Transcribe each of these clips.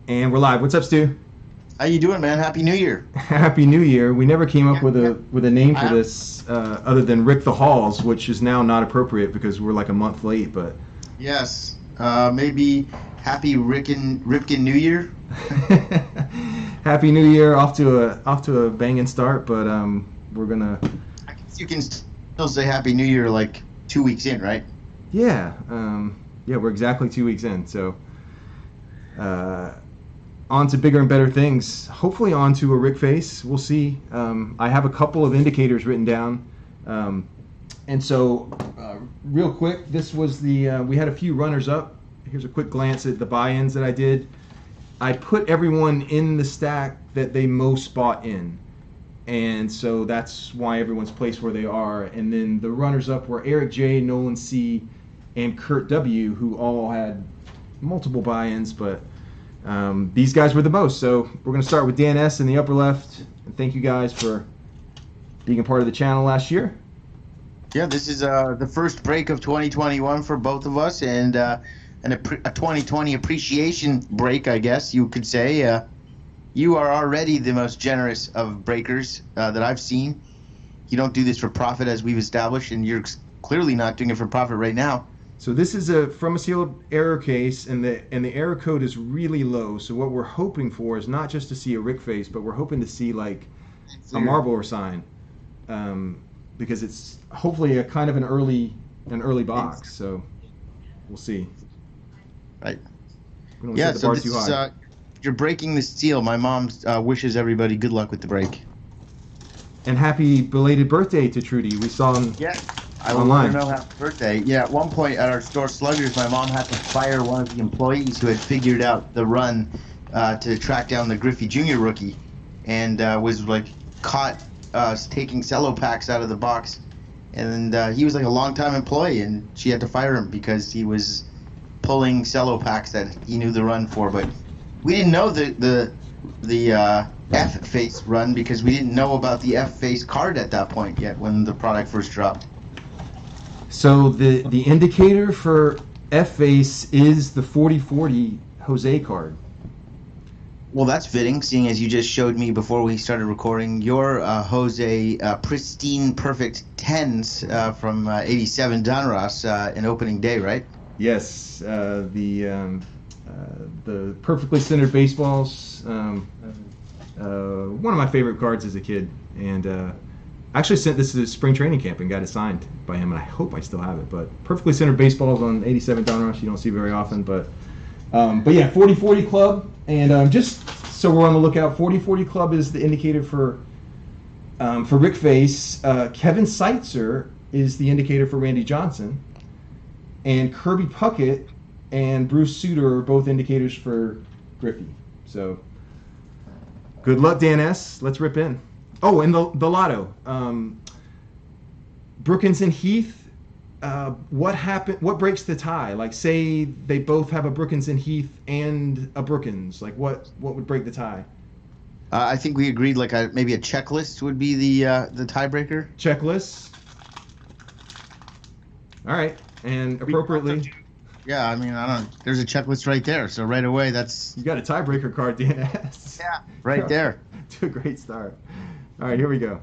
And we're live. What's up, Stu? How you doing, man? Happy New Year. Happy New Year. We never came up Yeah, with yeah. a name for I, this other than Rick the Halls, which is now not appropriate because we're like a month late. But yes. Maybe Happy Ripkin New Year. Happy New Year. Off to a banging start, but we're gonna I guess you can still say Happy New Year like 2 weeks in, right? yeah yeah we're exactly 2 weeks in. So uh, on to bigger and better things. Hopefully on to a Rick face. We'll see. I have a couple of indicators written down. And so, real quick, this was we had a few runners up. Here's a quick glance at the buy-ins that I did. I put everyone in the stack that they most bought in. And so that's why everyone's placed where they are. And then the runners up were Eric J, Nolan C, and Kurt W, who all had multiple buy-ins, but these guys were the most. So we're going to start with Dan S in the upper left. And thank you guys for being a part of the channel last year. Yeah, this is the first break of 2021 for both of us, and a 2020 appreciation break, I guess you could say. You are already the most generous of breakers that I've seen. You don't do this for profit, as we've established, and you're clearly not doing it for profit right now. So this is from a sealed error case, and the error code is really low. So what we're hoping for is not just to see a Rick face, but we're hoping to see like a Marlboro sign, because it's hopefully a kind of an early box. So we'll see. Right. We don't Yeah, set the so bar this too is, high. you're breaking the seal. My mom wishes everybody good luck with the break. And happy belated birthday to Trudy. We saw him Yeah, I will let online. her know happy birthday. Yeah, at one point at our store Sluggers, my mom had to fire one of the employees who had figured out the run to track down the Griffey Jr. rookie, and was like caught taking cello packs out of the box. And he was like a longtime employee, and she had to fire him because he was pulling cello packs that he knew the run for. But we didn't know the F face run because we didn't know about the F face card at that point yet when the product first dropped. So the indicator for F face is the 4040 Jose card. Well, that's fitting, seeing as you just showed me before we started recording your Jose pristine perfect 10s from 87 Donruss in opening day, right? Yes, the perfectly centered baseballs. One of my favorite cards as a kid, and I actually sent this to spring training camp and got it signed by him, and I hope I still have it. But perfectly centered baseballs on 87 Donruss you don't see very often, but yeah, 4040 Club, and just so we're on the lookout, 4040 Club is the indicator for Rick Face. Kevin Seitzer is the indicator for Randy Johnson, and Kirby Puckett and Bruce Suter are both indicators for Griffey. So good luck, Dan S. Let's rip in. Oh, and the lotto. Brookins and Heath. What happened? What breaks the tie? Like, say they both have a Brookins and Heath and a Brookins. Like, what would break the tie? I think we agreed like maybe a checklist would be the tiebreaker. Checklist. All right, and appropriately, Yeah, I mean, I don't. There's a checklist right there, so right away that's you got a tiebreaker card, Dan S. yeah, right there. To a great start. All right, here we go.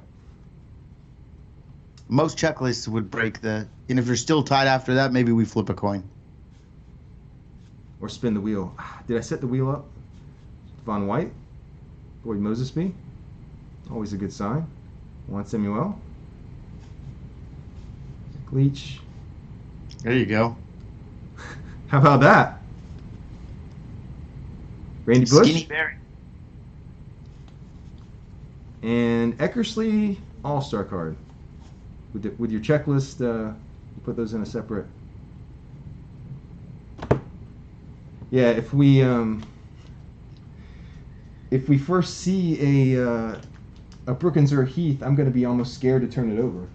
Most checklists would break and if you're still tied after that, maybe we flip a coin. Or spin the wheel. Did I set the wheel up? Von White. Boyd Mosesby. Always a good sign. Juan Samuel. Leach. There you go. How about that? Randy Bush. Skinny Barry. And Eckersley All-Star card. With your checklist, you put those in a separate. Yeah, if we first see a Brookins or a Heath, I'm going to be almost scared to turn it over.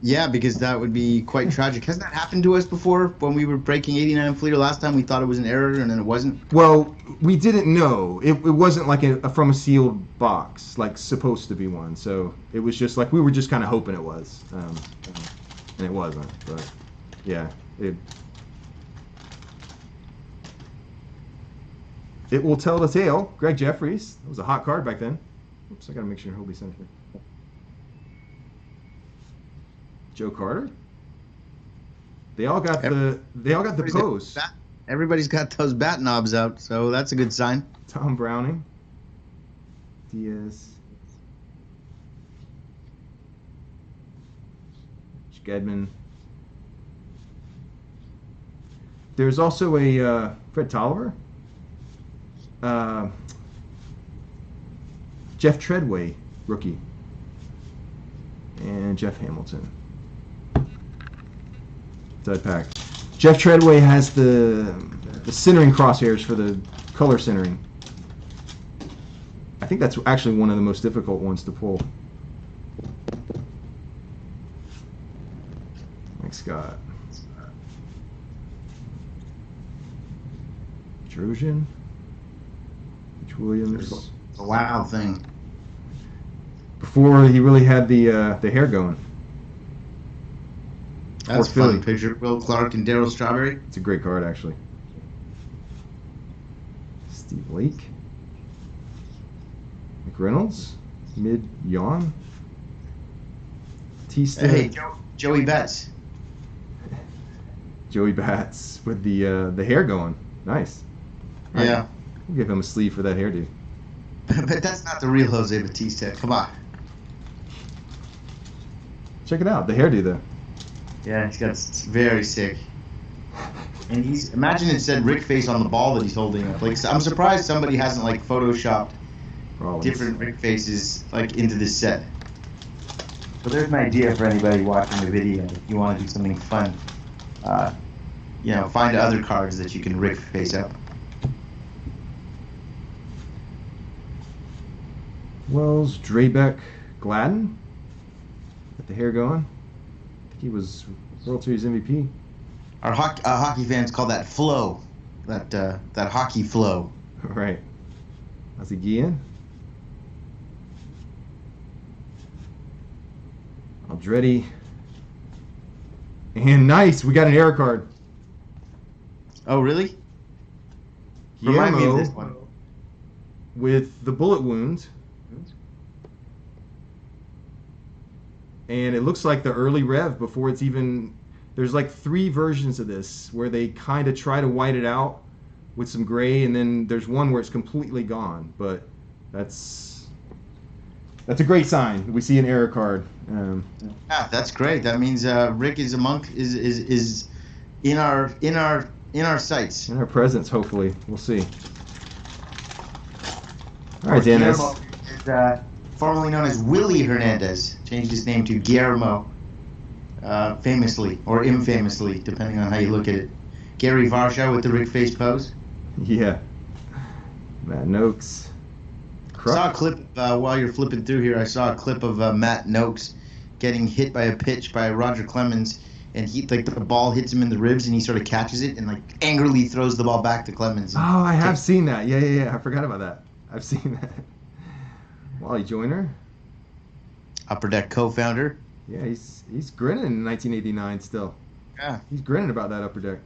Yeah, because that would be quite tragic. Hasn't that happened to us before when we were breaking 89 Fleer last time? We thought it was an error and then it wasn't. Well, we didn't know. It wasn't like from a sealed box, like supposed to be one. So it was just like we were just kind of hoping it was, and it wasn't. But yeah, It Will Tell the Tale. Greg Jeffries. That was a hot card back then. Oops, I gotta make sure he'll be sent here. Joe Carter. They all got the pose. Everybody's got those bat knobs out, so that's a good sign. Tom Browning. Diaz. Gedman. There's also a Fred Tolliver. Jeff Treadway, rookie. And Jeff Hamilton. Stud pack. Jeff Treadway has the centering crosshairs for the color centering. I think that's actually one of the most difficult ones to pull. Mike Scott. Trojan. Mitch Williams. A wow thing. Before he really had the hair going. That's a fun picture. Will Clark and Darryl Strawberry. It's a great card, actually. Steve Lake. McReynolds. Mid Yawn. Tista. Hey, Joey Betts. Joey Bats with the hair going. Nice. Yeah. We'll give him a sleeve for that hairdo. But that's not the real Jose Batista. Come on. Check it out. The hairdo, though. Yeah, it's very sick. And imagine it said Rick face on the ball that he's holding up. Like, I'm surprised somebody hasn't like photoshopped different Rick faces like into this set. But there's an idea for anybody watching the video. If you want to do something fun, find other cards that you can Rick face up. Wells, Drabeck, Gladden. Got the hair going. I think he was World Series MVP. Our hockey fans call that flow. That hockey flow. Right. How's he Gian? Aldretti. And nice, we got an error card. Oh, really? Remind me of this one. With the bullet wound. And it looks like the early rev before it's even... There's like 3 versions of this where they kind of try to white it out with some gray, and then there's one where it's completely gone. But that's a great sign. We see an error card. That's great. That means Rick is is in our sights. In our presence, hopefully. We'll see. All right, Dennis. Formerly known as Willie Hernandez, changed his name to Guillermo, famously or infamously, depending on how you look at it. Gary Varsha with the Rick face pose. Yeah. Matt Noakes. I saw a clip while you're flipping through here. I saw a clip of Matt Noakes getting hit by a pitch by Roger Clemens, and the ball hits him in the ribs, and he sort of catches it and like angrily throws the ball back to Clemens. Oh, I have seen that. Yeah. I forgot about that. I've seen that. Wally Joyner. Upper Deck co-founder. Yeah, he's grinning in 1989 still. Yeah. He's grinning about that Upper Deck.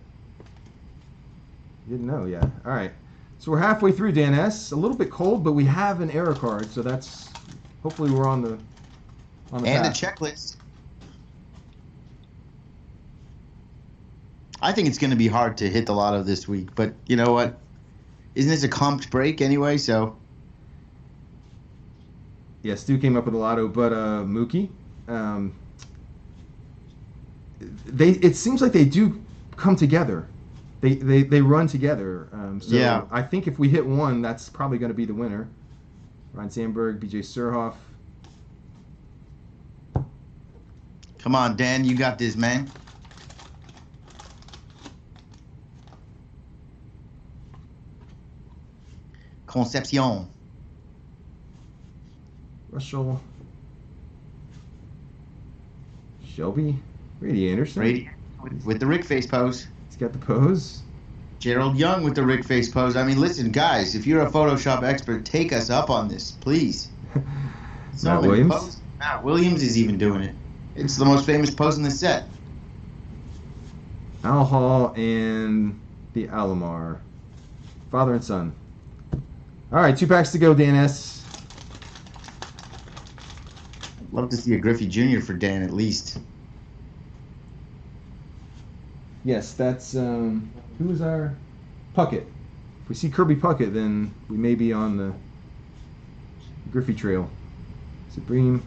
Didn't know, yeah. All right. So we're halfway through, Dan S. A little bit cold, but we have an error card, so that's... Hopefully we're on the and path. A checklist. I think it's going to be hard to hit the lotto this week, but you know what? Isn't this a comped break anyway, so... Yeah, Stu came up with a lotto, but Mookie, it seems like they do come together. They run together. So yeah. I think if we hit one, that's probably going to be the winner. Ryan Sandberg, BJ Surhoff. Come on, Dan, you got this, man. Concepcion. Russell. Shelby. Brady Anderson. Brady with the Rick face pose. He's got the pose. Gerald Young with the Rick face pose. I mean, listen, guys, if you're a Photoshop expert, take us up on this, please. Matt Williams. Matt Williams is even doing it. It's the most famous pose in the set. Al Hall and the Alomar. Father and son. All right, 2 packs to go, Dan S. Love to see a Griffey Jr. for Dan at least. Yes, that's who is our Puckett? If we see Kirby Puckett, then we may be on the Griffey trail. Supreme.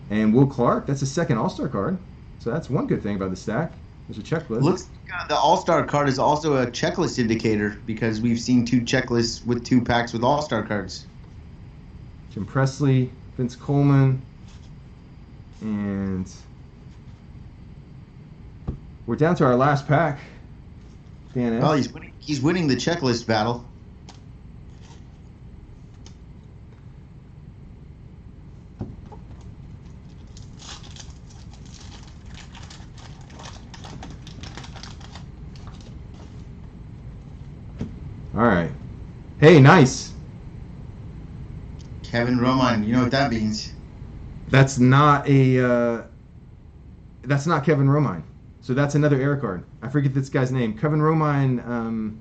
And Will Clark, that's a second All-Star card. So that's one good thing about the stack. There's a checklist. Looks like the All-Star card is also a checklist indicator because we've seen 2 checklists with 2 packs with All-Star cards. Jim Presley, Vince Coleman, and we're down to our last pack. Dan S. Well, he's winning the checklist battle. All right. Hey, nice. Kevin Romine, you know what that means? That's not Kevin Romine. So that's another error card. I forget this guy's name. Kevin Romine.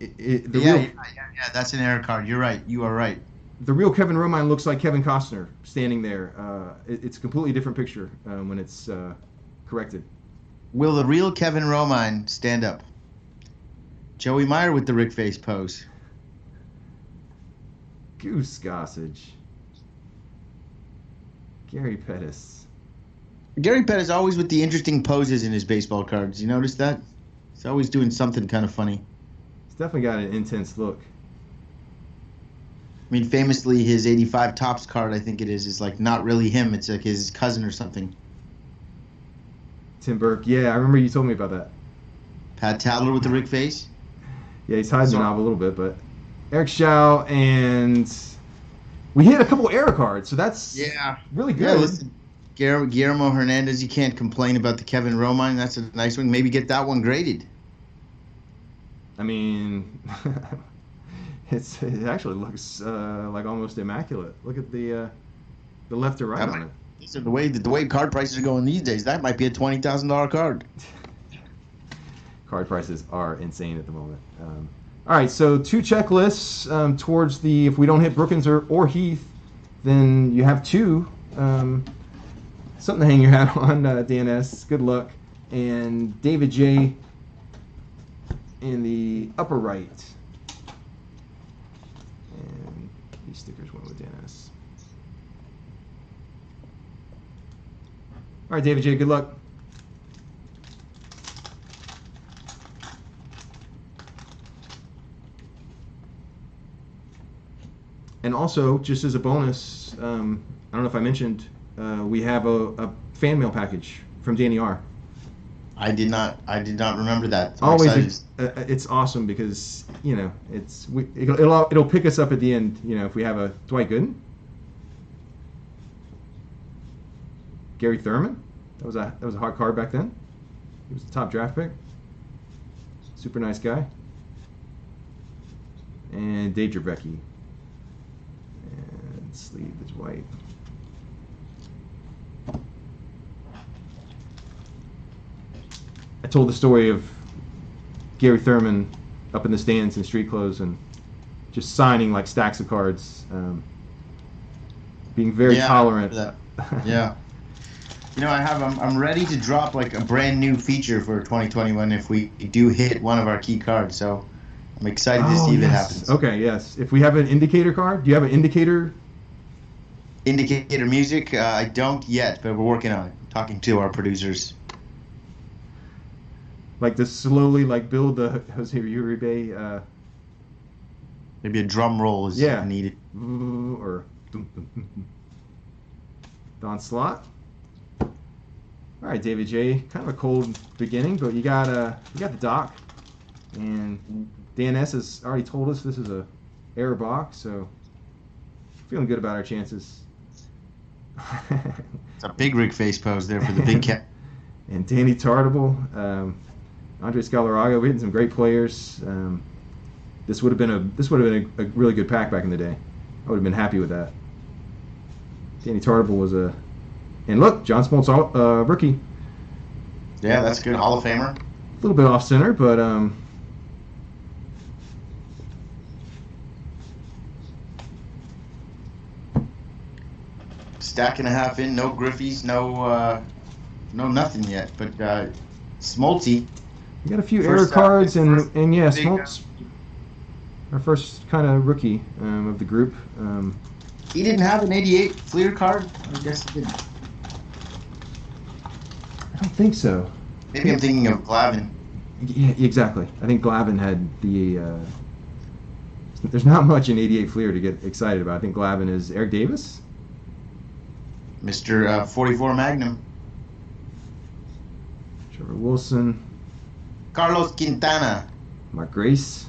Yeah, that's an error card. You're right. You are right. The real Kevin Romine looks like Kevin Costner standing there. It's a completely different picture when it's corrected. Will the real Kevin Romine stand up? Joey Meyer with the Rick face pose. Goose Gossage. Gary Pettis. Gary Pettis always with the interesting poses in his baseball cards. You notice that? He's always doing something kind of funny. He's definitely got an intense look. I mean, famously, his 85 Topps card, I think it is like not really him. It's like his cousin or something. Tim Burke. Yeah, I remember you told me about that. Pat Tadler with the Rick face. Yeah, he's hiding the knob a little bit, but Eric Schau, and we hit a couple error cards, so that's really good. Yeah, listen, Guillermo Hernandez, you can't complain about the Kevin Romine. That's a nice one. Maybe get that one graded. I mean, it actually looks like almost immaculate. Look at the left to right on it. Listen, the way card prices are going these days, that might be a $20,000 card. Card prices are insane at the moment. All right, so 2 checklists towards the, if we don't hit Brookins or Heath, then you have 2. Something to hang your hat on, Dan S. Good luck. And David J. in the upper right. And these stickers went with Dan S. All right, David J., good luck. And also, just as a bonus, I don't know if I mentioned, we have a fan mail package from Danny R. I did not remember that. So always, it's awesome because it'll pick us up at the end. If we have a Dwight Gooden, Gary Thurman, that was a hot card back then. He was the top draft pick. Super nice guy. And Dave Dravecky. And sleeve is white. I told the story of Gary Thurman up in the stands in street clothes and just signing like stacks of cards, being very tolerant. Yeah. I'm ready to drop like a brand new feature for 2021 if we do hit one of our key cards. So I'm excited to see if it happens. Okay, yes. If we have an indicator card, do you have an indicator? Indicator music? I don't yet, but we're working on it. Talking to our producers. Like to slowly build the Jose Uribe. Maybe a drum roll is needed. Or Don Slott. All right, David J. Kind of a cold beginning, but you got the doc, and Dan S. has already told us this is a error box, so feeling good about our chances. It's a big rig face pose there for the big cat. And Danny Tartable, Andres Galarraga. We had some great players. This would have been a really good pack back in the day. I would have been happy with that. Danny Tartable was a, and look, John Smoltz, rookie. Yeah, that's good. Hall of Famer. A little bit off center, but stack and a half in, no Griffies, no nothing yet. But Smoltzy. We got a few error cards, and yeah, Smoltz, our first kind of rookie of the group. He didn't have an 88 Fleer card? I guess he didn't. I don't think so. Maybe I'm thinking of Glavin. Yeah, exactly. I think Glavin had the... there's not much in 88 Fleer to get excited about. I think Glavin is Eric Davis? Mr. 44 Magnum. Trevor Wilson. Carlos Quintana. Mark Grace.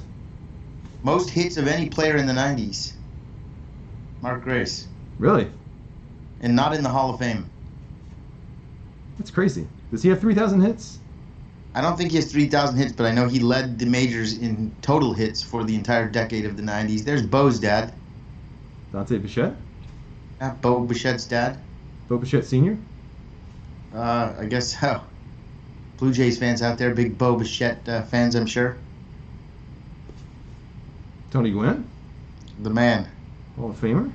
Most hits of any player in the 90s. Mark Grace. Really? And not in the Hall of Fame. That's crazy. Does he have 3,000 hits? I don't think he has 3,000 hits, but I know he led the majors in total hits for the entire decade of the 90s. There's Bo's dad. Dante Bichette? Yeah, Bo Bichette's dad. Bo Bichette Sr.? I guess so. Blue Jays fans out there, big Bo Bichette fans, I'm sure. Tony Gwynn? The man. Hall of Famer.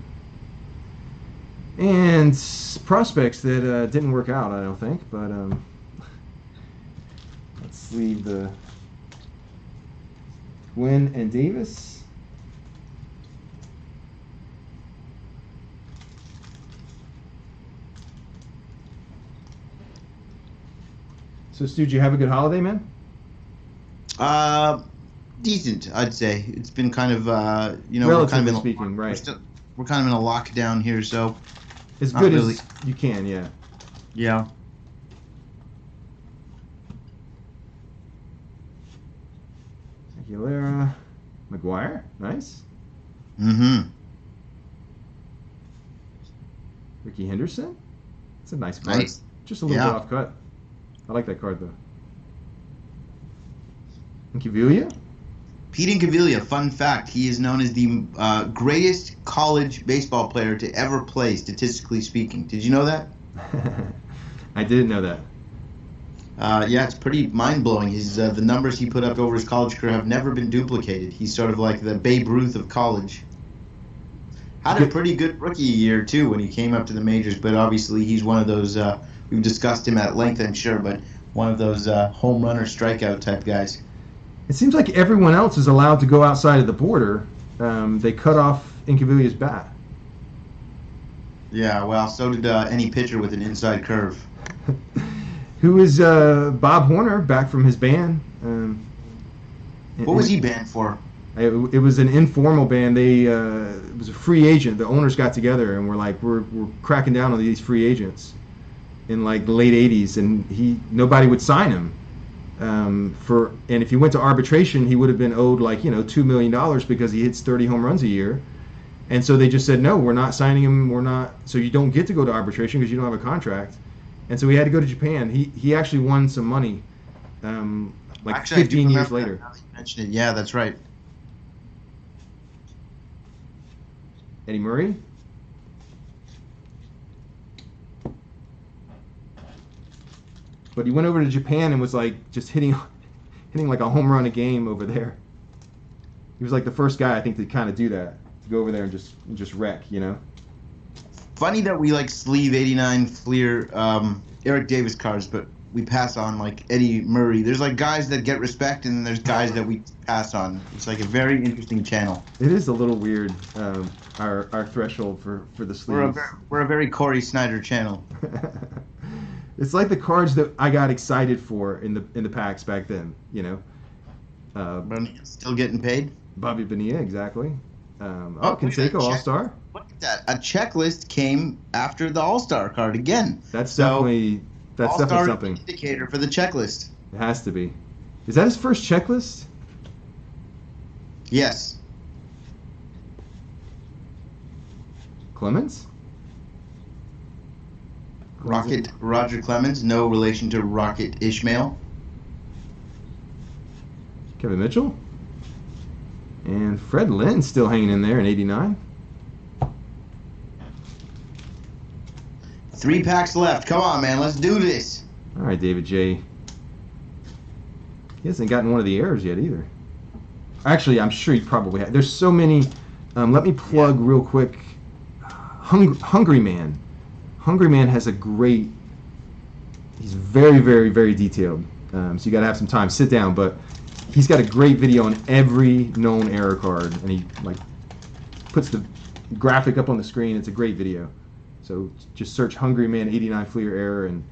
And prospects that didn't work out, I don't think, but let's leave the Gwynn and Davis. So, Stu, did you have a good holiday, man? Decent, I'd say. It's been kind of, Relatively speaking, right. We're kind of in a lockdown here, so... As good as you can, yeah. Yeah. Aguilera, McGuire, nice. Mm-hmm. Ricky Henderson, that's a nice card. Nice. Just a little bit off cut. I like that card though. Incaviglia? Pete Incaviglia, fun fact, he is known as the greatest college baseball player to ever play, statistically speaking. Did you know that? I didn't know that. Yeah, it's pretty mind-blowing. The numbers he put up over his college career have never been duplicated. He's sort of like the Babe Ruth of college. Had a pretty good rookie year, too, when he came up to the majors, but obviously he's one of those, we've discussed him at length, I'm sure, but one of those home run or strikeout type guys. It seems like everyone else is allowed to go outside of the border. They cut off Incaviglia's bat. Yeah, well, so did any pitcher with an inside curve. Who is Bob Horner, back from his ban. What was he banned for? It was an informal ban. It was a free agent. The owners got together and were like, we're cracking down on these free agents in like the late 80s, and nobody would sign him. And if he went to arbitration, he would have been owed like $2 million because he hits 30 home runs a year. And so they just said, no, we're not signing him. We're not. So you don't get to go to arbitration because you don't have a contract. And so he had to go to Japan. He actually won some money, actually, 15 years later. Now that you mentioned it. Yeah, that's right. Eddie Murray. But he went over to Japan and was like just hitting like a home run a game over there. He was like the first guy, I think, to kind of do that, to go over there and just wreck, Funny that we like sleeve 89 Fleer Eric Davis cards, but we pass on like Eddie Murray. There's like guys that get respect, and then there's guys that we pass on. It's like a very interesting channel. It is a little weird, our threshold for the sleeves. We're a very Corey Snyder channel. It's like the cards that I got excited for in the packs back then, Still getting paid? Bobby Bonilla, exactly. Canseco All-Star. Look at that. A checklist came after the All-Star card again. That's definitely something. Indicator for the checklist. It has to be. Is that his first checklist? Yes. Clemens? Roger Clemens, no relation to Rocket Ishmael. Kevin Mitchell? And Fred Lynn still hanging in there in 89. 3 packs left. Come on, man. Let's do this. All right, David J. He hasn't gotten one of the errors yet either. Actually, I'm sure he probably has. There's so many. Let me plug real quick. Hungry Man. Hungry Man has a great. He's very, very, very detailed. So you got to have some time. Sit down, but he's got a great video on every known error card, and he like puts the graphic up on the screen. It's a great video. So just search Hungry Man 89 Fleer Error, and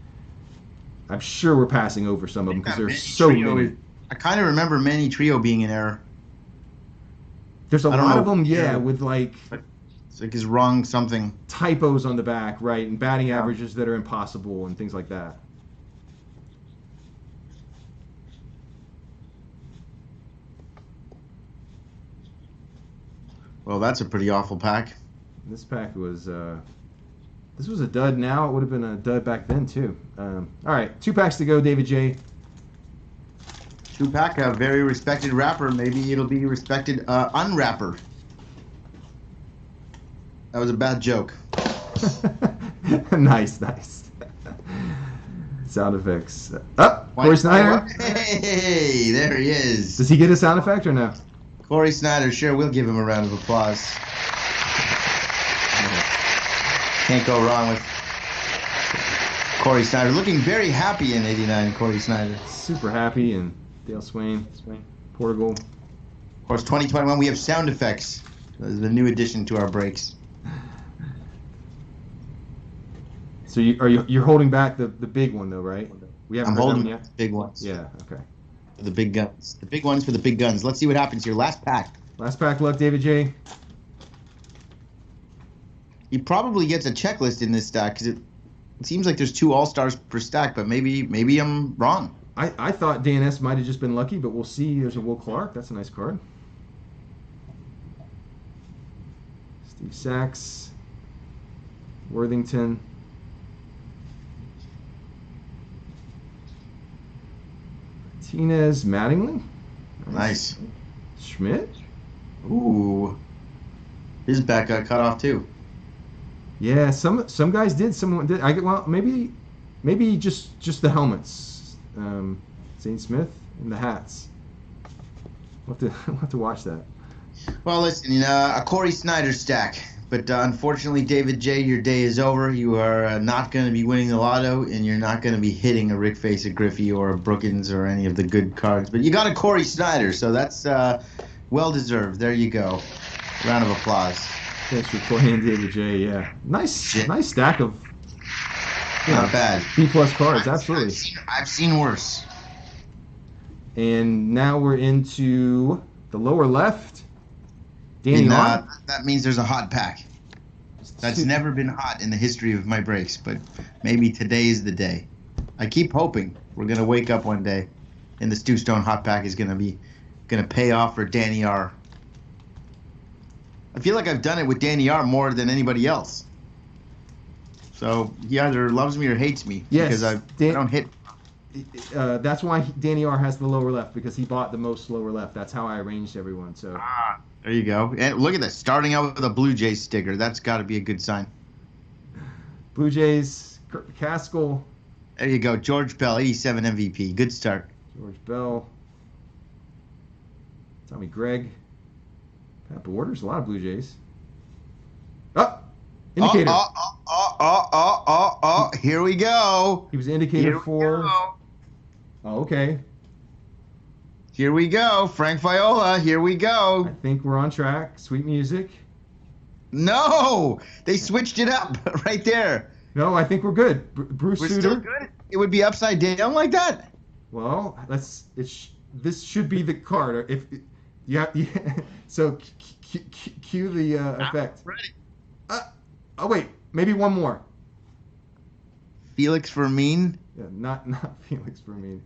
I'm sure we're passing over some of them because there's so many. I kind of remember Manny Trio being an error. There's a lot of them, yeah, with like. It's like he's wrong something. Typos on the back, right, and batting averages that are impossible and things like that. Well, that's a pretty awful pack. This pack was, this was a dud now. It would have been a dud back then, too. All right, 2 packs to go, David J. 2-pack, a very respected rapper. Maybe it'll be respected unrapper. That was a bad joke. Nice. Sound effects. Corey Snyder. Hey, there he is. Does he get a sound effect or no? Corey Snyder, sure, we'll give him a round of applause. Can't go wrong with Corey Snyder. Looking very happy in 89, Corey Snyder. Super happy, and Dale Swain, Portugal. Of course, 2021, we have sound effects. The new addition to our breaks. So you're holding back the big one though, right? We haven't. I'm holding the big ones. Yeah. Okay. For the big guns. The big ones for the big guns. Let's see what happens here. Last pack. Last pack luck, David J. He probably gets a checklist in this stack because it seems like there's 2 All-Stars per stack, but maybe I'm wrong. I thought DNS might have just been lucky, but we'll see. There's a Will Clark. That's a nice card. Steve Sachs. Worthington. Martinez, Mattingly. Nice. Schmidt. Ooh. His back got cut off too. Yeah, some guys did. Someone did. Well, maybe just the helmets. Zane Smith and the hats. We'll have to watch that. Well, listen, a Corey Snyder stack. But unfortunately, David J., your day is over. You are not going to be winning the lotto, and you're not going to be hitting a Rick Face, a Griffey, or a Brookins, or any of the good cards. But you got a Corey Snyder, so that's well-deserved. There you go. Round of applause. Thanks for playing, David J. Yeah, nice stack of not bad B-plus cards. Absolutely. I've seen worse. And now we're into the lower left. Danny that means there's a hot pack. That's never been hot in the history of my breaks, but maybe today is the day. I keep hoping we're gonna wake up one day, and the Stu Stone hot pack is gonna pay off for Danny R. I feel like I've done it with Danny R more than anybody else. So he either loves me or hates me because I don't hit. That's why Danny R has the lower left, because he bought the most lower left. That's how I arranged everyone. So there you go. And look at this, starting out with a Blue Jays sticker. That's got to be a good sign. Blue Jays, Kurt McCaskill. There you go, George Bell, 87 MVP. Good start. George Bell. Tommy Gregg. Pat Borders, a lot of Blue Jays. Indicator. Here we go. He was indicator for. Oh, okay. Here we go. Frank Viola. Here we go. I think we're on track. Sweet music. No, they switched it up right there. No, I think we're good. Bruce We're Sutter. still good. It would be upside down like that. Well, this should be the card. If so, cue the effect. Ready. Oh wait, maybe one more. Felix Fermin. Yeah, not Felix Fermin.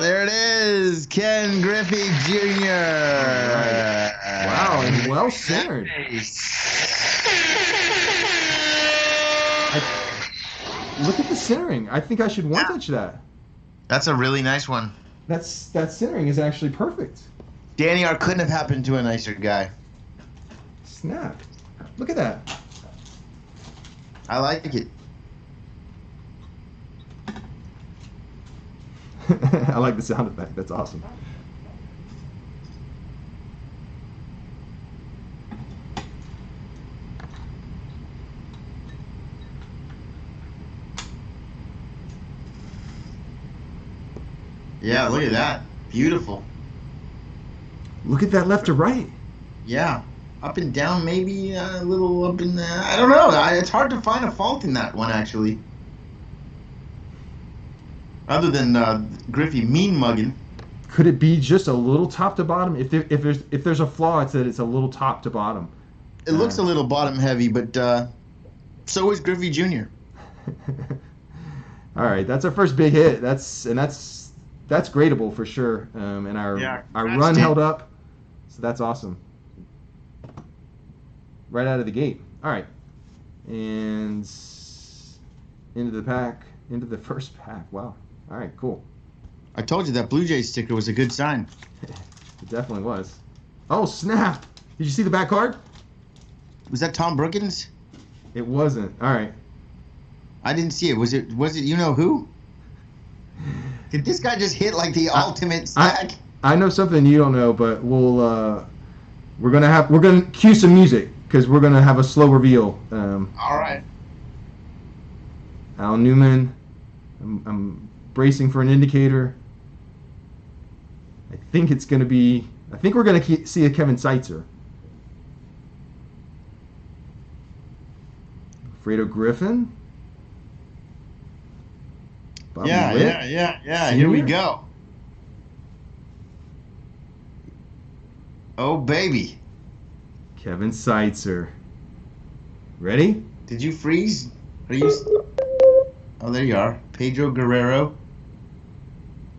There it is, Ken Griffey Jr. Right. Wow, and well centered. Look at the centering. I think I should one-touch that. That's a really nice one. That centering is actually perfect. Danny R couldn't have happened to a nicer guy. Snap. Look at that. I like it. I like the sound effect. That's awesome. Yeah, look at that. Beautiful. Look at that left to right. Yeah. Up and down, maybe a little up and I don't know. It's hard to find a fault in that one, actually. Other than Griffey mean mugging. Could it be just a little top to bottom? If there's a flaw, it's that it's a little top to bottom. It looks a little bottom heavy, but so is Griffey Jr. All right, that's our first big hit. That's gradable for sure. And our run held up, so that's awesome. Right out of the gate. All right, and into the first pack. Wow. All right, cool. I told you that Blue Jays sticker was a good sign. It definitely was. Oh snap! Did you see the back card? Was that Tom Brookins? It wasn't. All right. I didn't see it. Was it you know who? Did this guy just hit like the ultimate stack? I know something you don't know, but we're gonna cue some music because we're gonna have a slow reveal. All right. Al Newman. I'm bracing for an indicator. I think we're gonna see a Kevin Seitzer. Fredo Griffin. Bobby Witt. Yeah. Here we go. Oh, baby. Kevin Seitzer. Ready? Did you freeze? Are you... Oh, there you are. Pedro Guerrero.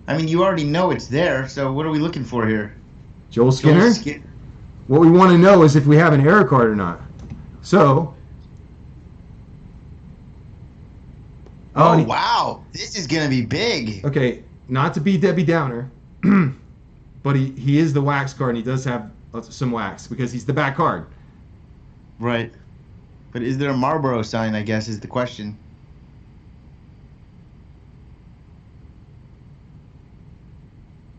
I mean, you already know it's there, so what are we looking for here? Joel Skinner? What we want to know is if we have an error card or not. So... Oh, wow. This is going to be big. Okay, not to be Debbie Downer, but he is the wax card, and he does have some wax because he's the back card. Right. But is there a Marlboro sign, I guess, is the question.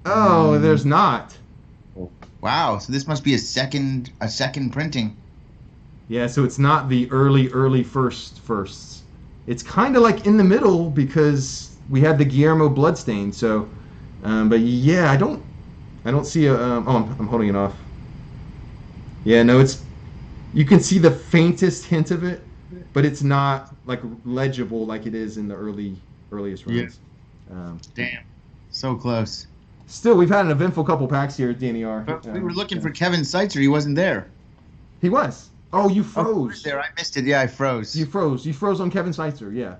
Oh, there's not. Wow, so this must be a second printing. Yeah, so it's not the early firsts. It's kind of like in the middle because we had the Guillermo bloodstain. So, but yeah, I don't see a. I'm holding it off. Yeah, no, you can see the faintest hint of it, but it's not like legible like it is in the earliest runs. Yeah. Damn, so close. Still, we've had an eventful couple packs here at Danny R. But we were looking for Kevin Seitzer. He wasn't there. He was. Oh, you froze. Oh, he was there. I missed it. Yeah, I froze. You froze on Kevin Seitzer. Yeah.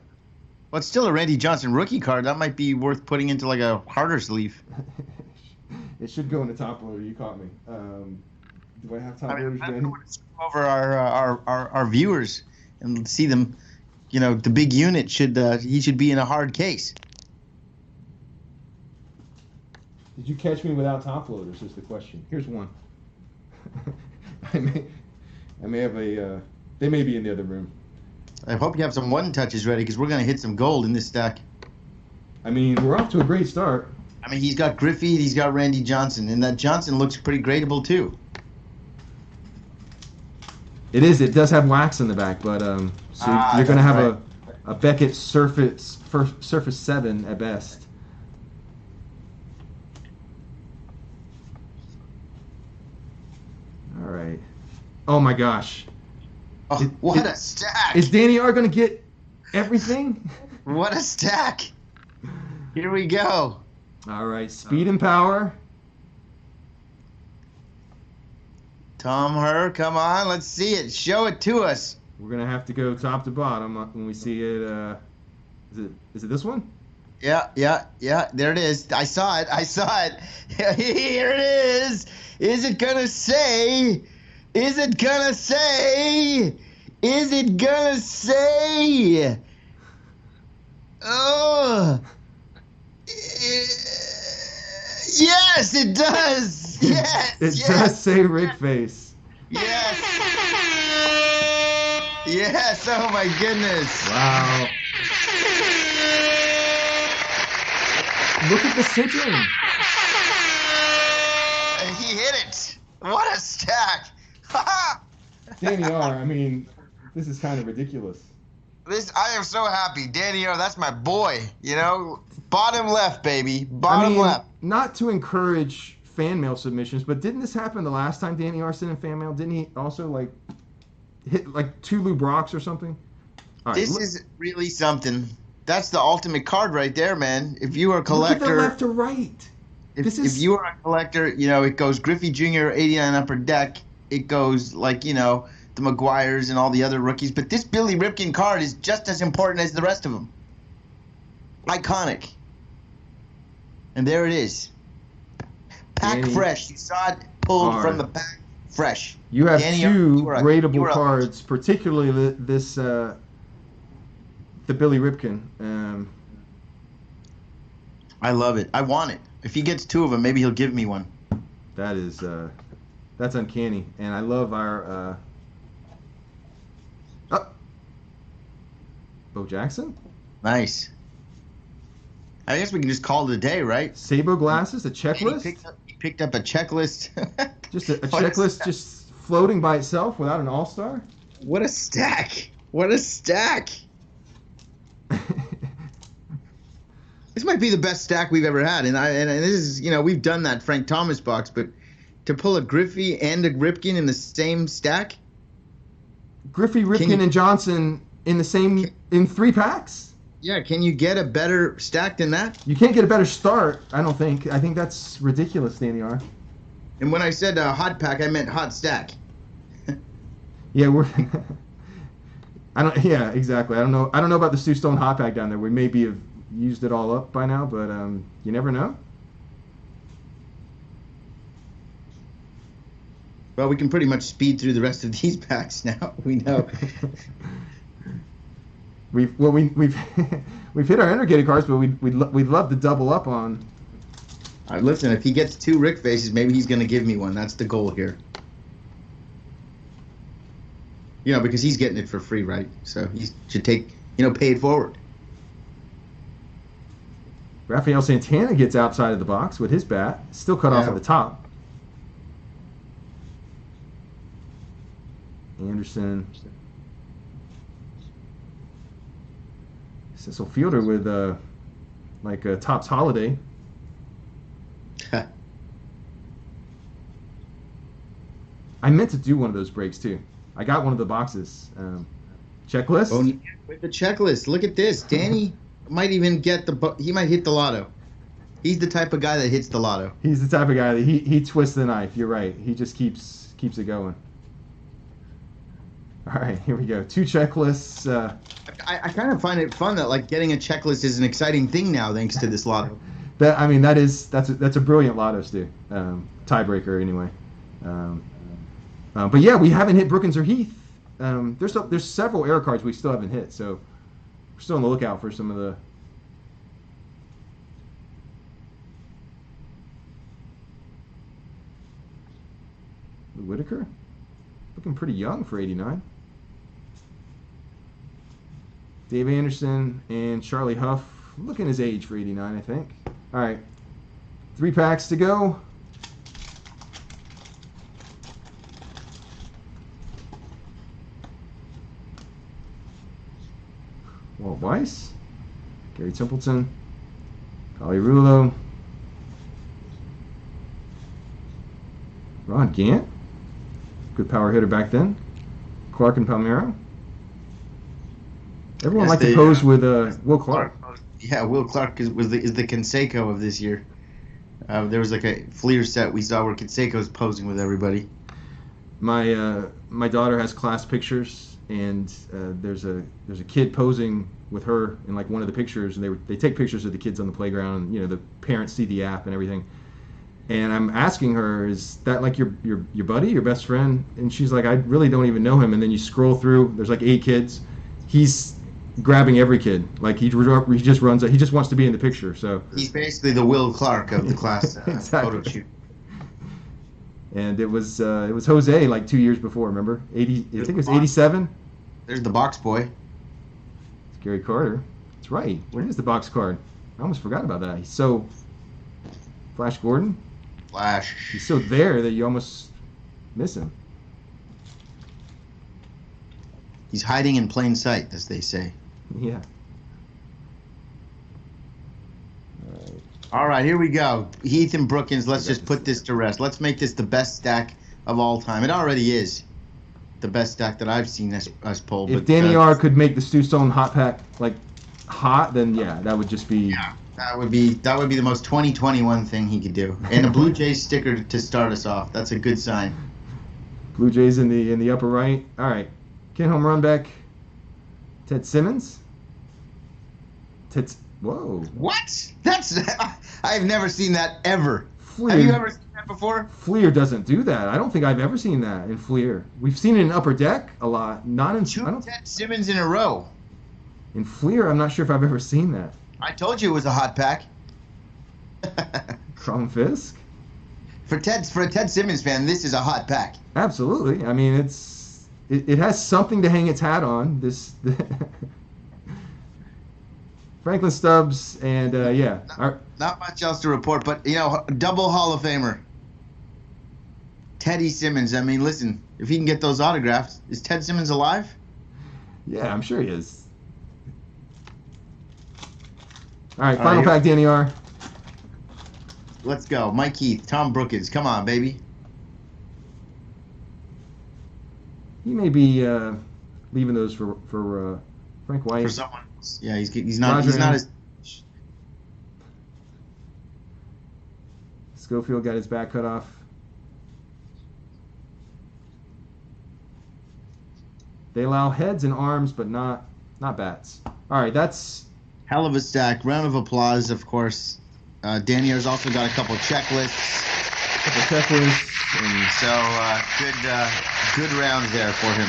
Well, it's still a Randy Johnson rookie card. That might be worth putting into like a harder sleeve. It should go in the top loader. You caught me. Do I have top loaders ready? I want to screw over our viewers and see them. You know, the big unit he should be in a hard case. Did you catch me without top loaders? Is the question. Here's one. I may have they may be in the other room. I hope you have some one touches ready because we're gonna hit some gold in this stack. I mean, we're off to a great start. I mean, he's got Griffey, he's got Randy Johnson, and that Johnson looks pretty gradable too. It is. It does have wax in the back, but so you're gonna have a Beckett Surface 7 at best. All right. Oh my gosh. Oh, what a stack! Is Danny R gonna get everything? What a stack! Here we go. All right, speed and power. Tom Herr, come on, let's see it. Show it to us. We're gonna have to go top to bottom when we see it. Is it this one? Yeah. There it is. I saw it. Here it is. Is it gonna say? Is it gonna say? Oh. Yes, it does. Yes. It does say Rick Face. Yes. Yes. Oh my goodness. Wow. Look at the centering. He hit it. What a stack. Danny R, I mean, this is kind of ridiculous. I am so happy. Danny O, that's my boy, you know? Bottom left, baby. Bottom left. Not to encourage fan mail submissions, but didn't this happen the last time Danny R sent in fan mail? Didn't he also like hit like 2 Lou Brocks or something? All right, This is really something. That's the ultimate card right there, man. If you are a look collector, at the left to right. if you are a collector, it goes Griffey Jr. 89 upper deck. It goes like the McGuires and all the other rookies. But this Billy Ripken card is just as important as the rest of them. Iconic. And there it is. Pack Danny fresh. You saw it pulled R. from the pack fresh. You have Danny, 2 you were gradable a cards, particularly this the Billy Ripken. I love it. I want it. If he gets 2 of them, maybe he'll give me one. That is that's uncanny, and I love our Bo Jackson. Nice. I guess we can just call it a day, right? Sabo glasses, a checklist. He picked up a checklist. Just a checklist, just floating by itself without an all-star. What a stack! What a stack! This might be the best stack we've ever had, and this is we've done that Frank Thomas box, but to pull a Griffey and a Ripken in the same stack. Griffey, Ripken, and Johnson in 3 packs. Yeah, can you get a better stack than that? You can't get a better start, I don't think. I think that's ridiculous, Danny R. And when I said hot pack, I meant hot stack. Yeah, Yeah, exactly. I don't know about the Stu Stone hot pack down there. We maybe have used it all up by now, but you never know. Well, we can pretty much speed through the rest of these packs now. We know. We've hit our integrated cards, but we'd love to double up on. Listen, if he gets 2 Rick faces, maybe he's going to give me one. That's the goal here. Because he's getting it for free, right? So he should pay it forward. Rafael Santana gets outside of the box with his bat, still cut off at the top. Anderson. Cecil Fielder with like a Topps Holiday. I meant to do one of those breaks too. I got one of the boxes. Checklist. Oh, with the checklist. Look at this. Danny might even get he might hit the lotto. He's the type of guy that hits the lotto. He's the type of guy that he twists the knife. You're right. He just keeps it going. All right, here we go. 2 checklists. I kind of find it fun that getting a checklist is an exciting thing now thanks to this lotto. That's a brilliant lotto, Stu. Tiebreaker anyway. But yeah, we haven't hit Brookins or Heath. There's several error cards we still haven't hit, so we're still on the lookout for some of the. Whitaker, looking pretty young for 89. Dave Anderson and Charlie Huff, looking his age for 89, I think. All right, 3 packs to go. Walt Weiss, Gary Templeton, Collie Rulo, Ron Gant, good power hitter back then, Clark and Palmeiro. Everyone liked to pose with Will Clark. Yeah, Will Clark is the Canseco of this year. There was like a Fleer set we saw where Canseco's posing with everybody. My daughter has class pictures, and there's a kid posing with her in like one of the pictures, and they take pictures of the kids on the playground. And, the parents see the app and everything. And I'm asking her, is that like your buddy, your best friend? And she's like, I really don't even know him. And then you scroll through, there's like 8 kids. He's grabbing every kid. Like he just runs. He just wants to be in the picture. So he's basically the Will Clark of the class exactly. Photo shoot. And it was Jose like 2 years before. Remember, I think it was 87. There's the box boy. It's Gary Carter. That's right. Where is the box card? I almost forgot about that. He's so Flash Gordon. Flash. He's so there that you almost miss him. He's hiding in plain sight, as they say. Yeah. All right, here we go. Heath and Brookins, let's just put this to rest. Let's make this the best stack of all time. It already is the best stack that I've seen us pull. If Danny R could make the Stu Stone hot pack like hot, then yeah, that would just be. Yeah, that would be the most 2021 thing he could do. And a Blue Jays sticker to start us off. That's a good sign. Blue Jays in the upper right. All right, Ken home run back. Ted Simmons. Whoa. What? That's I've never seen that ever. Fleer. Have you ever seen that before? Fleer doesn't do that. I don't think I've ever seen that in Fleer. We've seen it in Upper Deck a lot, not in. Ted Simmons in a row. In Fleer, I'm not sure if I've ever seen that. I told you it was a hot pack. Chrome Fisk. For a Ted Simmons fan, this is a hot pack. Absolutely. I mean, it has something to hang its hat on. This Franklin Stubbs and yeah. Not much else to report, but double Hall of Famer. Teddy Simmons. I mean, listen, if he can get those autographs, is Ted Simmons alive? Yeah, I'm sure he is. All right, final pack, Danny R. Let's go. Mike Heath, Tom Brookins. Come on, baby. He may be leaving those for Frank White. For someone else. Yeah, he's not as. Schofield got his back cut off. They allow heads and arms, but not bats. All right, that's hell of a stack. Round of applause, of course. Danny has also got a couple checklists. And so good round there for him.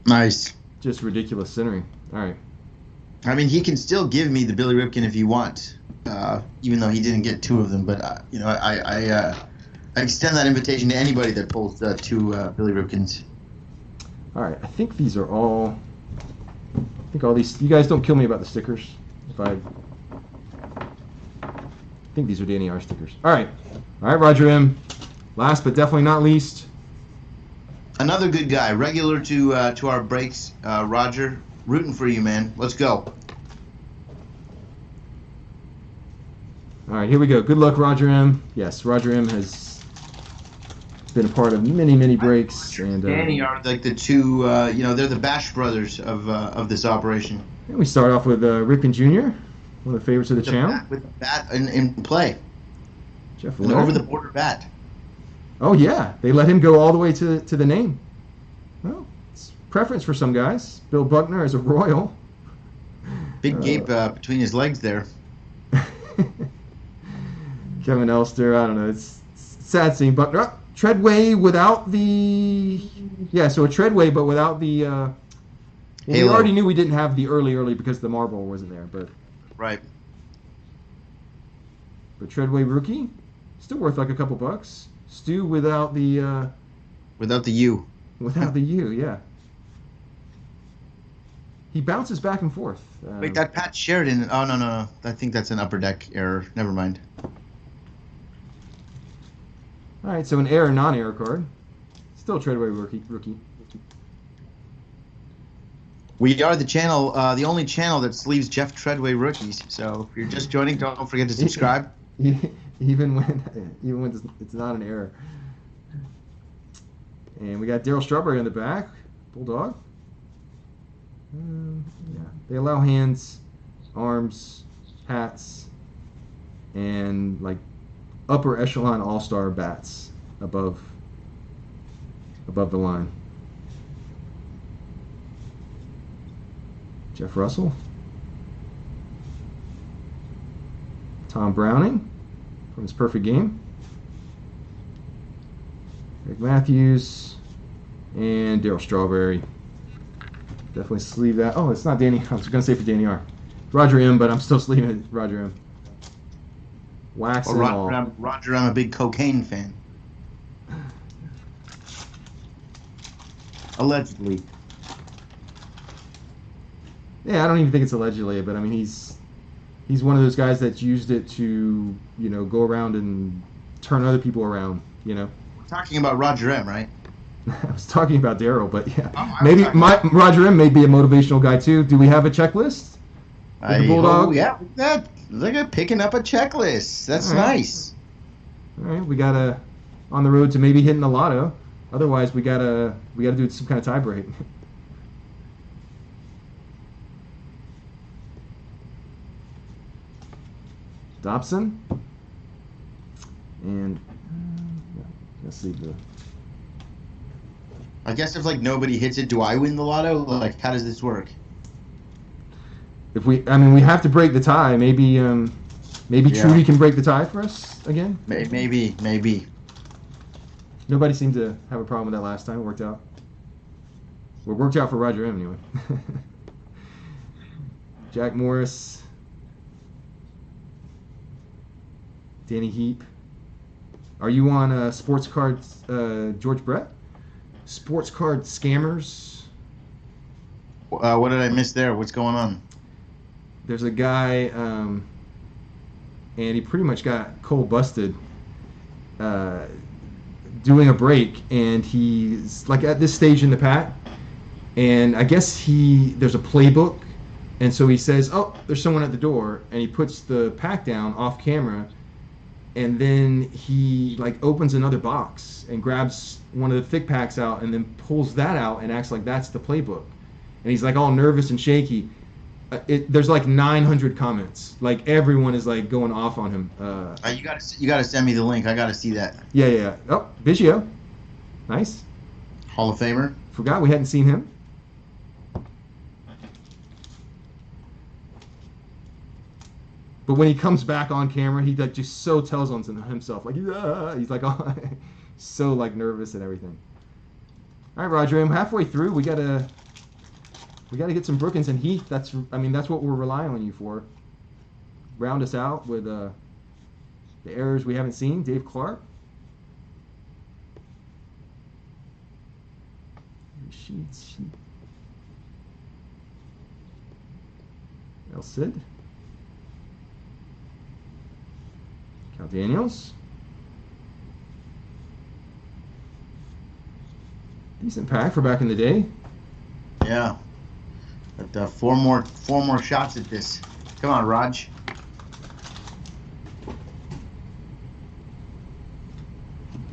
Nice. Just ridiculous centering. All right. I mean, he can still give me the Billy Ripken if you want, even though he didn't get two of them. But I extend that invitation to anybody that pulls two Billy Ripkens. All right. I think these are all. I think all these. You guys don't kill me about the stickers. I think these are Danny R stickers. All right, Roger M. Last but definitely not least. Another good guy, regular to our breaks. Roger, rooting for you, man. Let's go. All right, here we go. Good luck, Roger M. Yes, Roger M has been a part of many breaks. And Danny are like the two. They're the Bash brothers of this operation. And we start off with Ripken Jr., one of the favorites of the channel. With the bat in play. Jeff An over-the-border bat. Oh, yeah. They let him go all the way to the name. Well, it's preference for some guys. Bill Buckner as a Royal. Big gape between his legs there. Kevin Elster, I don't know. It's sad seeing Buckner. Oh, Treadway without the... Yeah, so a Treadway, but without the... Well, we already knew we didn't have the early because the Marlboro wasn't there, but... Right. But Treadway rookie, still worth like a couple bucks. Stu without the... Without the U. Without the U, yeah. He bounces back and forth. Wait, that Pat Sheridan... Oh, no. I think that's an Upper Deck error. Never mind. All right, so an error, non-error card. Still Treadway rookie. We are the channel, the only channel that sleeves Jeff Treadway rookies. So if you're just joining, don't forget to subscribe. even when it's not an error. And we got Darryl Strawberry on the back, Bulldog. Yeah, they allow hands, arms, hats, and like upper echelon all-star bats above the line. Jeff Russell, Tom Browning from his perfect game, Greg Matthews, and Darryl Strawberry. Definitely sleeve that. Oh, it's not Danny. I was going to say for Danny R. Roger M, but I'm still sleeving it. Roger M. Wax and all. Roger, I'm a big cocaine fan. Allegedly. Yeah, I don't even think it's allegedly, but I mean he's one of those guys that's used it to, go around and turn other people around, We're talking about Roger M, right? I was talking about Daryl, but yeah, Oh, maybe Roger M may be a motivational guy too. Do we have a checklist? With the Bulldog? Yeah, look at picking up a checklist. That's All right. nice. All right, we gotta on the road to maybe hitting the lotto. Otherwise, we gotta do some kind of tie break. Dobson, and let's see the. I guess if like nobody hits it, do I win the lotto? Like, how does this work? If we have to break the tie. Maybe Trudy can break the tie for us again. Maybe. Nobody seemed to have a problem with that last time. It worked out. Well, it worked out for Roger M anyway. Jack Morris. Danny Heap. Are you on Sports Cards, George Brett? Sports Card Scammers. What did I miss there? What's going on? There's a guy, and he pretty much got cold busted doing a break, and he's like at this stage in the pack, and I guess there's a playbook, and so he says, oh, there's someone at the door, and he puts the pack down off camera, and then he like opens another box and grabs one of the thick packs out and then pulls that out and acts like that's the playbook, and he's like all nervous and shaky. There's like 900 comments. Like everyone is like going off on him. You gotta send me the link. I gotta see that. Yeah. Oh, Biggio, nice. Hall of Famer. Forgot we hadn't seen him. But when he comes back on camera, he like just so tells on himself, like he's like oh, so like nervous and everything. All right, Roger, I'm halfway through. We gotta get some Brookins and Heath. That's what we're relying on you for. Round us out with the errors we haven't seen. Dave Clark. Sheets. El Cid. Cal Daniels. Decent pack for back in the day. Yeah. But four more shots at this. Come on, Raj.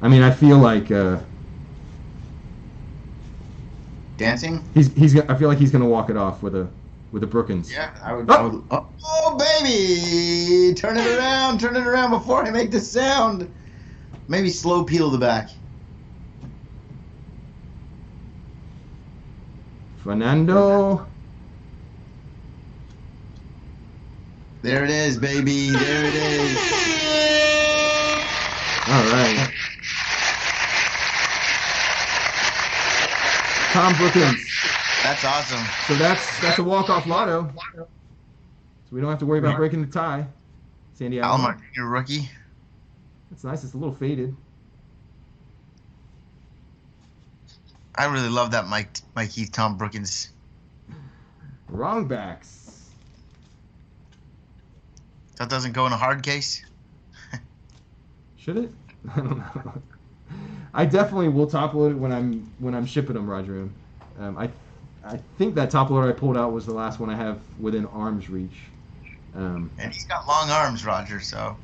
I feel like dancing. I feel like he's gonna walk it off with a Brookins. Yeah, I would. Oh, baby! Turn it around before I make the sound. Maybe slow peel the back. Fernando. There it is, baby. There it is. All right. Tom Brookins. That's awesome. So that's a walk-off lotto. So we don't have to worry about breaking the tie. Sandy Alomar, your rookie. That's nice. It's a little faded. I really love that Mike Heath Tom Brookins. Wrong backs. That doesn't go in a hard case? Should it? I don't know. I definitely will top load it when I'm shipping them, Roger. I think that top loader I pulled out was the last one I have within arm's reach. And he's got long arms, Roger. So,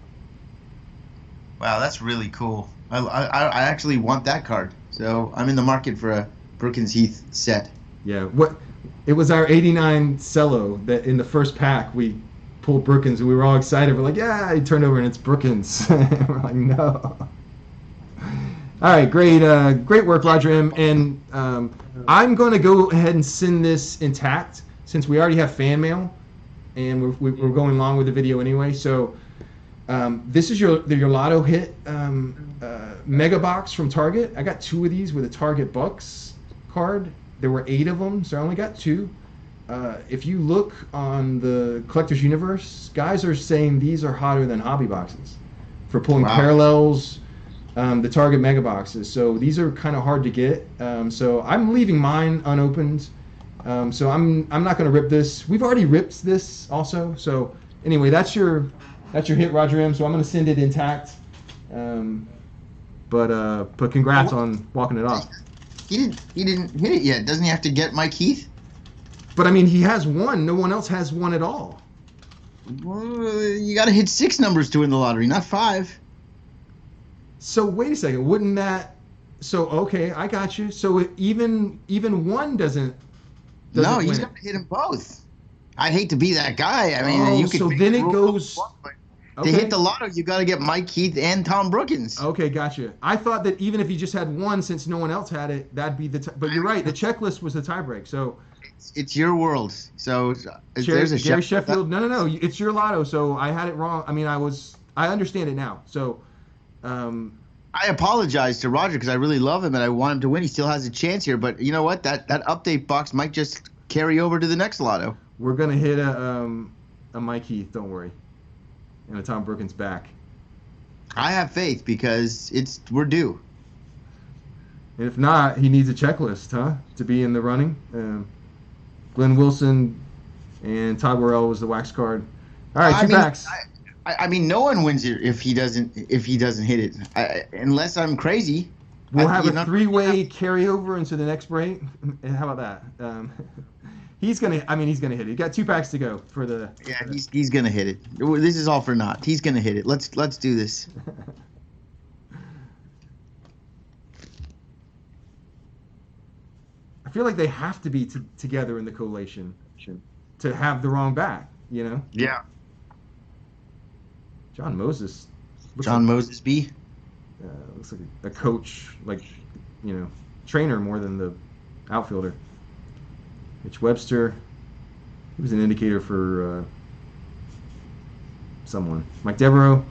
wow, that's really cool. I actually want that card. So I'm in the market for a Brookins Heath set. Yeah, it was our '89 cello that in the first pack we pulled Brookins and we were all excited. We're like, yeah, he turned over and it's Brookins. We're like, no. All right, great work, Roger M. And I'm going to go ahead and send this intact since we already have fan mail, and we're going along with the video anyway. So this is your lotto hit mega box from Target. I got 2 of these with a Target Bucks card. There were 8 of them, so I only got 2. If you look on the Collector's Universe, guys are saying these are hotter than hobby boxes for pulling parallels. The Target mega boxes, so these are kind of hard to get. So I'm leaving mine unopened. So I'm not going to rip this. We've already ripped this also. So anyway, that's your hit, Roger M. So I'm going to send it intact. But congrats on walking it off. He didn't hit it yet. Doesn't he have to get Mike Heath? But I mean, he has one. No one else has one at all. Well, you got to hit 6 numbers to win the lottery, not 5. So wait a second. Wouldn't that? So okay, I got you. So even one doesn't No, he's win got to hit them both. I'd hate to be that guy. I mean, Oh, you could. so make then the it rule goes. To Okay. hit the lotto, you got to get Mike Heath and Tom Brookins. Okay, gotcha. I thought that even if he just had one, since no one else had it, that'd be the. But you're right. The checklist was the tiebreak. So It's your world. So there's a Gary Sheffield. No. It's your lotto. So I had it wrong. I mean, I understand it now. So, I apologize to Roger because I really love him and I want him to win. He still has a chance here, but you know what? That update box might just carry over to the next lotto. we're gonna hit a Mike Heath. Don't worry. And a Tom Brookins back. I have faith because we're due. And if not, he needs a checklist, huh, to be in the running. Glenn Wilson and Todd Worrell was the wax card. All right, two backs. I mean, no one wins here if he doesn't hit it, unless I'm crazy. We'll have a three-way carryover into the next break. How about that? He's gonna hit it. You got 2 packs to go for the. Yeah, he's gonna hit it. This is all for naught. He's gonna hit it. Let's do this. I feel like they have to be together in the collation to have the wrong back. You know. Yeah. John Moses. Moses B. Looks like a coach, trainer more than the outfielder. Mitch Webster. He was an indicator for someone. Mike Devereaux.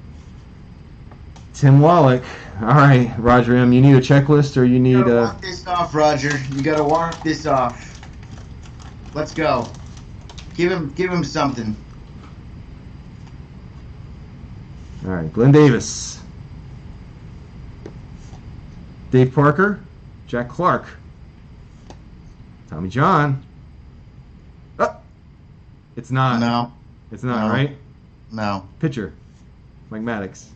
Tim Wallach. All right, Roger M. You need a checklist or you need You gotta walk this off, Roger. You gotta walk this off. Let's go. Give him something. All right, Glenn Davis. Dave Parker. Jack Clark. Tommy John. Oh, it's not. No. It's not, No. right? No. Pitcher. Mike Maddox.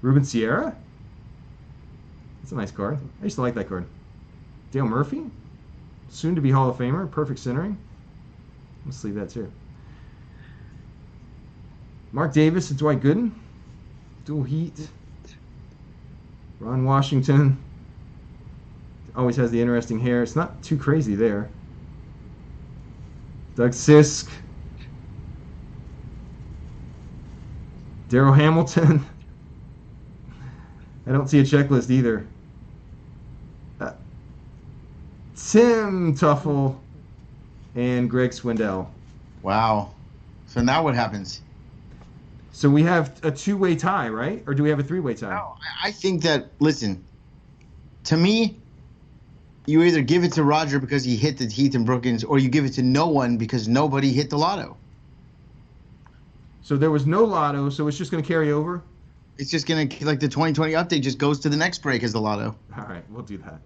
Ruben Sierra. That's a nice card. I used to like that card. Dale Murphy. Soon to be Hall of Famer. Perfect centering. Let's leave that too. Mark Davis and Dwight Gooden. Dual heat. Ron Washington. Always has the interesting hair. It's not too crazy there. Doug Sisk. Darryl Hamilton. I don't see a checklist either. Tim Tuffle and Greg Swindell. Wow. So now what happens? So we have a 2-way tie, right? Or do we have a 3-way tie? No, I think that, listen, to me, you either give it to Roger because he hit the Heath and Brookins, or you give it to no one because nobody hit the lotto. So there was no lotto, so it's just going to carry over? It's just going to, like the 2020 update just goes to the next break as the lotto. All right, we'll do that.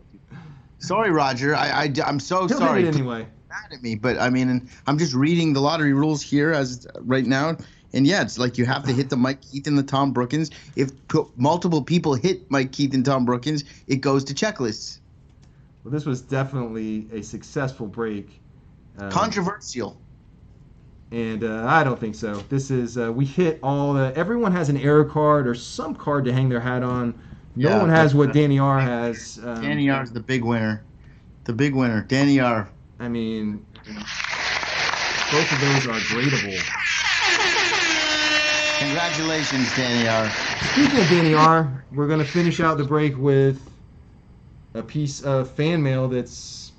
Sorry, Roger. I'm so He'll sorry. hit it anyway. Mad at me, but I mean, I'm just reading the lottery rules here as right now. And yeah, it's like you have to hit the Mike Heath and the Tom Brookins. If multiple people hit Mike Heath and Tom Brookins, it goes to checklists. Well, this was definitely a successful break. Controversial. And I don't think so. This is, we hit everyone has an error card or some card to hang their hat on. No one has what Danny R has. Danny R is the big winner. The big winner, Danny R. I mean, both of those are gradable. Congratulations, Danny R. Speaking of Danny R, we're going to finish out the break with a piece of fan mail that's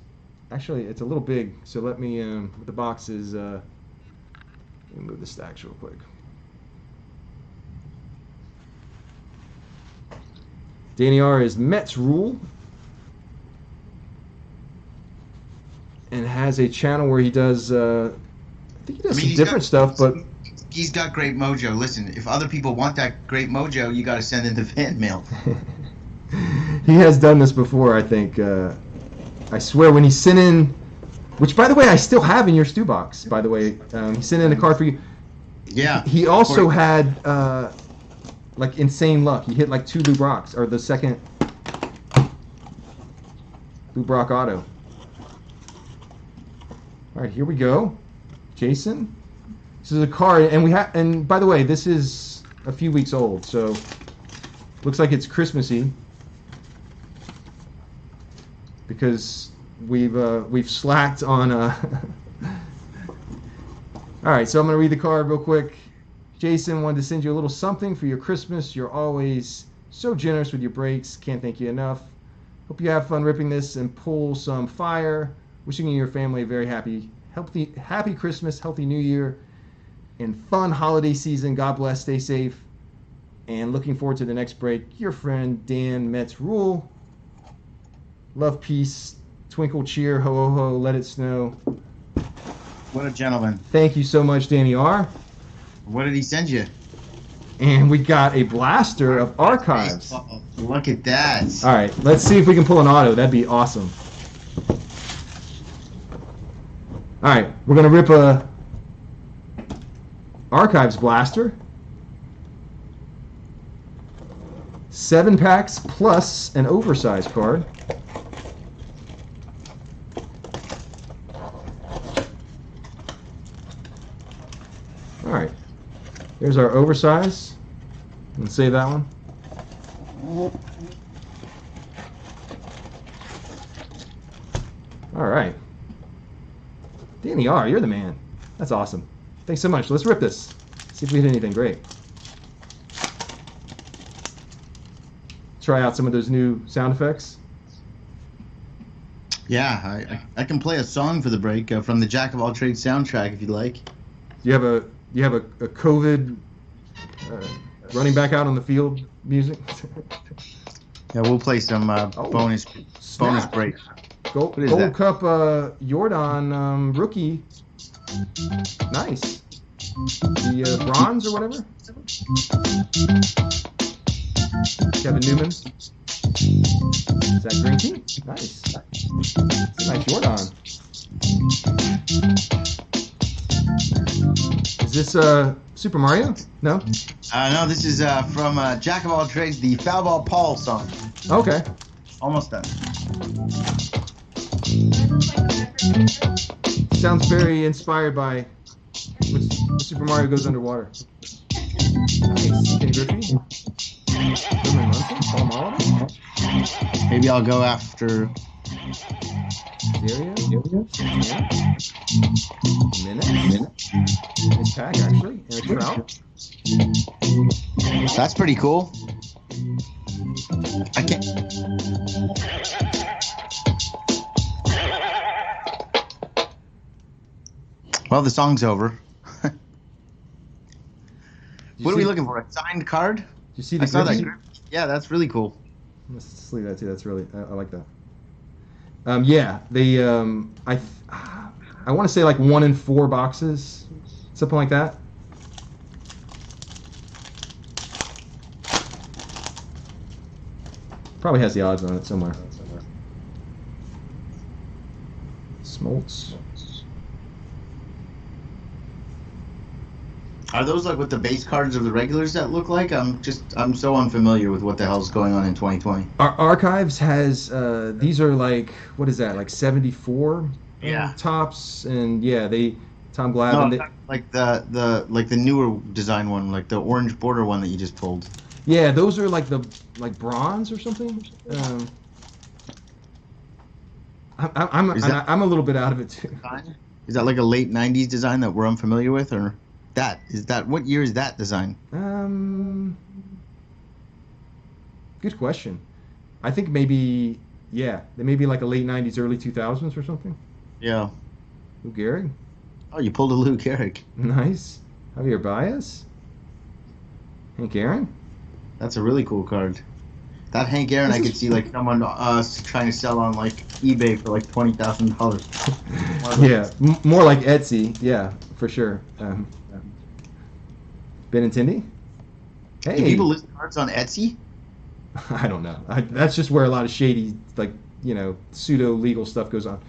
actually, it's a little big. So let me, the box is, let me move the stacks real quick. Danny R is Mets Rule and has a channel where he does, I think he does some different stuff, but he's got great mojo. Listen, if other people want that great mojo, you got to send in the fan mail. He has done this before, I think. I swear when he sent in, which by the way I still have in your Stu box, by the way, he sent in a card for you. Yeah. He also had like insane luck. He hit like 2 Lou Brocks, or the second. Blue Brock Auto. All right, here we go. Jason. This is a card, and by the way, this is a few weeks old, so looks like it's Christmassy because we've slacked on. All right, so I'm gonna read the card real quick. Jason wanted to send you a little something for your Christmas. You're always so generous with your breaks. Can't thank you enough. Hope you have fun ripping this and pull some fire. Wishing you and your family a very happy Christmas, healthy New Year, and fun holiday season. God bless. Stay safe. And looking forward to the next break. Your friend Dan Metz Rule. Love, peace, twinkle, cheer, ho, ho, ho, let it snow. What a gentleman. Thank you so much, Danny R. What did he send you? And we got a blaster of archives. Oh, look at that. All right, let's see if we can pull an auto. That'd be awesome. All right, we're going to rip a archives blaster. 7 packs plus an oversized card. All right, there's our oversize. Let's save that one. All right. Danny R, you're the man. That's awesome. Thanks so much. Let's rip this. See if we hit anything great. Try out some of those new sound effects. Yeah, I can play a song for the break from the Jack of All Trades soundtrack if you'd like. Do you have a COVID running back out on the field music? Yeah, we'll play some bonus break. Gold Cup Jordan rookie. Nice. The bronze or whatever. Kevin Newman. Is that green tea? Nice. It's a nice Jordan. Is this Super Mario? No? No, this is from Jack of All Trades, the Foul Ball Paul song. Okay. Almost done. Sounds very inspired by when Super Mario goes underwater. Nice. Ken Griffey. Paul Marlboro. Maybe I'll go after Minute. Nice pack, actually. And a Trout. That's pretty cool. I can't. Well, the song's over. What are we looking for? A signed card? Did you see the I saw Griffey? that. Yeah, that's really cool. Let's leave that too. That's really I like that. Yeah, they I want to say like 1 in 4 boxes, something like that. Probably has the odds on it somewhere. Smoltz. Are those like what the base cards of the regulars that look like? I'm so unfamiliar with what the hell's going on in 2020. Our archives has these are like, what is that, like 74 tops, and yeah, Tom Glavine. No, like the newer design one, like the orange border one that you just pulled. Yeah, those are like bronze or something. I'm a little bit out of it too. Is that like a late 90s design that we're unfamiliar with, or what year is that design? Good question. I think maybe they may be like a late 90s, early 2000s or something. Yeah. Lou Gehrig. Oh, you pulled a Lou Gehrig. Nice. Javier Baez. Hank Aaron. That's a really cool card. That Hank Aaron, I could see like someone trying to sell on like eBay for like $20,000. Yeah, more like Etsy. Yeah, for sure. Benintendi. Hey. Do people list cards on Etsy? I don't know. That's just where a lot of shady, like, pseudo legal stuff goes on.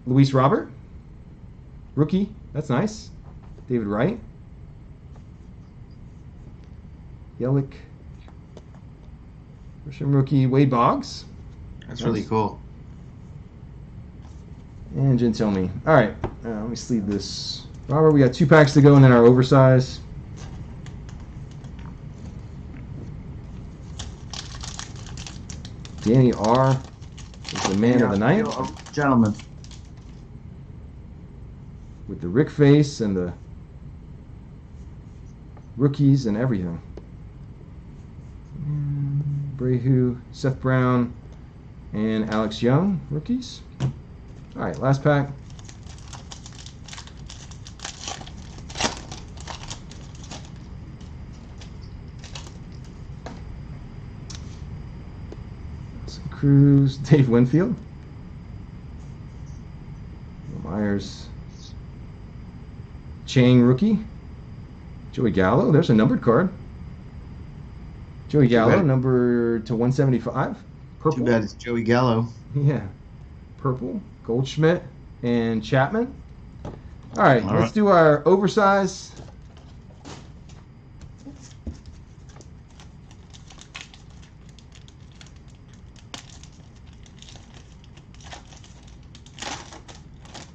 Luis Robert, rookie. That's nice. David Wright. Yelich. Russian rookie Wade Boggs. That's really cool. And Gentilme. All right, let me sleeve this. Robert, we got 2 packs to go, and then our oversize. Danny R. is the man of the night. Gentlemen. With the Rick face and the rookies and everything. Brehu, Seth Brown, and Alex Young, rookies. All right, last pack. Cruz, Dave Winfield, Myers, Chang rookie, Joey Gallo. There's a numbered card. Joey Gallo, number to 175. Purple. Too bad it's Joey Gallo. Yeah, purple. Goldschmidt and Chapman. All right, let's do our oversize.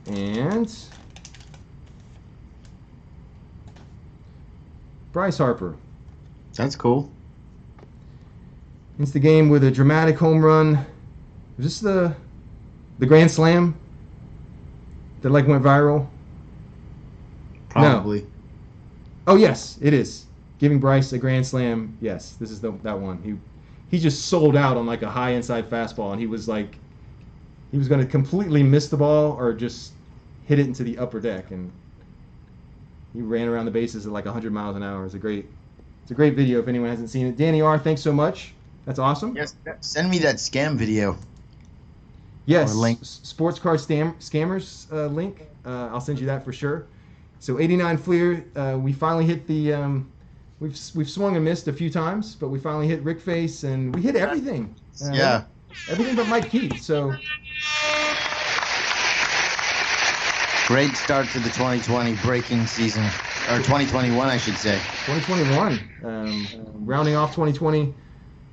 And Bryce Harper. That's cool. Into the game with a dramatic home run. Is this the Grand Slam that like went viral? Probably. No. Oh yes, it is. Giving Bryce a Grand Slam. Yes, this is that one. He just sold out on like a high inside fastball, and he was going to completely miss the ball or just hit it into the upper deck, and he ran around the bases at like 100 miles an hour. It's a great video if anyone hasn't seen it. Danny R, thanks so much. That's awesome. Yes, send me that scam video. Yes, or link. Sports Card Scammers link. I'll send you that for sure. So 89 Fleer, we finally hit the. We've swung and missed a few times, but we finally hit Rick Face, and we hit everything. Yeah. Everything but Mike Keith. So. Great start to the 2020 breaking season, or 2021, I should say. 2021, rounding off 2020.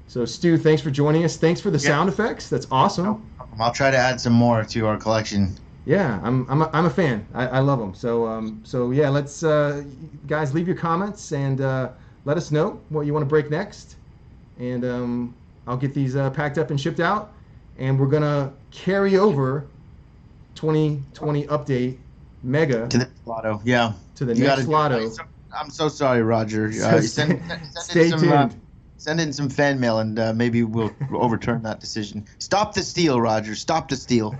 So Stu, thanks for joining us. Thanks for the sound effects. That's awesome. I'll try to add some more to our collection. Yeah, I'm a fan. I love them. So yeah, let's guys leave your comments and let us know what you want to break next, and I'll get these packed up and shipped out, and we're gonna carry over 2020 update mega to the lotto. Yeah. To the next lotto. I'm so sorry, Roger. Send in some fan mail, and maybe we'll overturn that decision. Stop the steal, Roger. Stop the steal.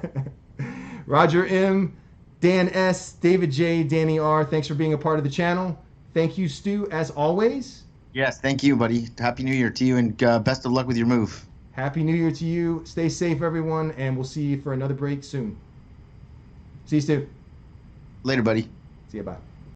Roger M, Dan S, David J, Danny R, thanks for being a part of the channel. Thank you, Stu, as always. Yes, thank you, buddy. Happy New Year to you, and best of luck with your move. Happy New Year to you. Stay safe, everyone, and we'll see you for another break soon. See you, Stu. Later, buddy. See you, bye.